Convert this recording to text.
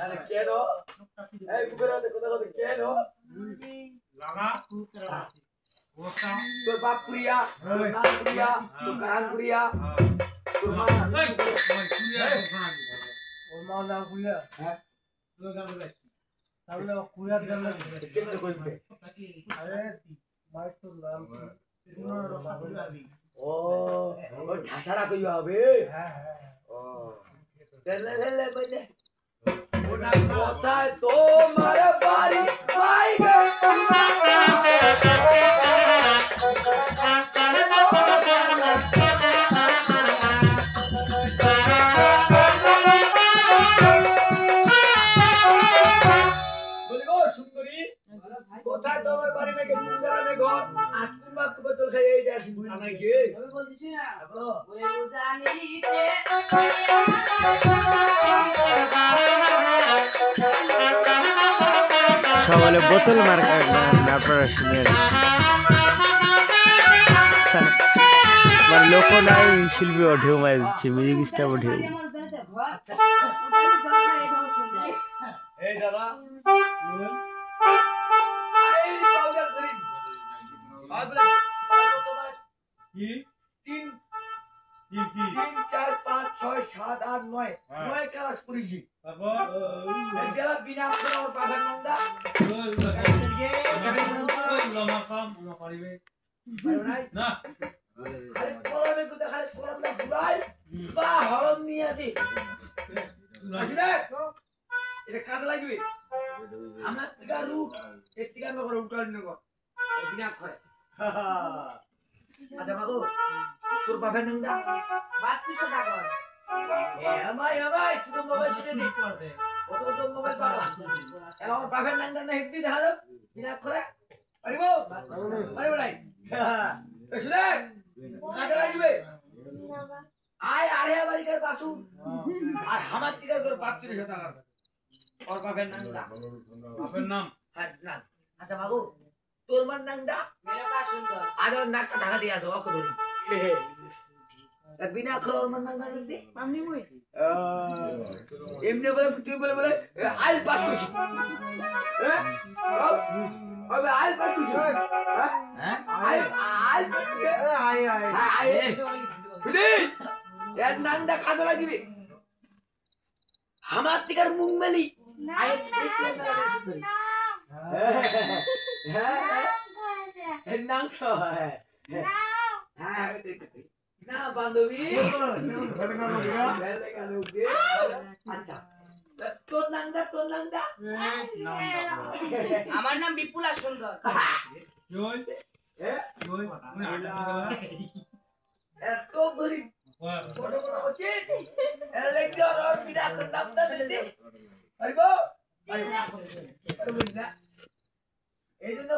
আরে কেন এই বুকের মধ্যে কথা কথা কেন লাগা তোর বাপ পুরিয়া তোর নাম পুরিয়া তোর গান পুরিয়া তোর মা ওর মা নাম পুরিয়া হ্যাঁ তাহলে কুড়িয়ার জন্য কেন কইবে আরে মাইক তোর নাম ও ও ঠাসারা কইবা হবে হ্যাঁ হ্যাঁ ও লে বলে ওনা কথা তোমার বাড়ি পাইবে কোথায় তোমার বাড়ি মেঘে কুন্দারা মেঘ আর কুমা কুমা তোর খাই এই দেশ আনাই কে আমি বলছিস না বলো ওরে জানিতে সবাই বোতল মার্কা আপনারা শুনেন লোক নাই শিল্পী ঢেউ মারি দিচ্ছে মিউজিক স্টার ঢেউ এই দাদা এই পাউডার করিম আদলে তোমার কি তিন কি কি 3 4 5 6 7 8 9 9 ক্লাস পড়েছি তারপর এই জেলা বিনা করে ওর বাবার নামটা ওই লমা কাম না পারিবে পারো নাই না আরে কলমে কোথা খালি কলমটা ঘুরাই বা হলম নিয়ে আছি আসলে এটা কাজে লাগবে আমরা টিকা রুট এই টিকা নগর উঠাল নগর বিনা করে আচ্ছা বাবু তোর বাবার নামটা 3200 টাকা আমায় তুই তো মোবাইল কিনে দিস কত কত মোবাইল পাবা এখন আমার বাবার নামটা না হিন্দি দেখা দাও বিনা করে পারিব পারিব নাই শুনে কাজে লাগবে আয় আরে বাড়িকার পাশু আর আমার টিকার করে 3500 টাকা ওর বাবার নামটা বাপের নাম হ্যাঁ না আচ্ছা বাবু তোর মার নামটা মেলা সুন্দর আর ওর নাকটা ঢাকা দিয়ে আসো অক ধরি বিনা খর ওর মার নামটা লিখ দে মামনি মুই এমনি বলে তুই বলে বলে আইল পাস করছি হ্যাঁ ওবে আইল পাস করছি হ্যাঁ আইল পাস করছি আয় আয় আইল প্লিজ এর নামটা কাজে লাগবে আমার টিকার মুখ মেলি আইল হ্যাঁ নাম সহ হ্যাঁ হ্যাঁ না বান্ধবী আচ্ছা তোর নামটা আমার নাম বিপুলা সুন্দর জয় জয় আমি এত গরিব ছোট ছোট হচ্ছে লেকচার আর বিনা নামটা দিতে পারিব এই জন্য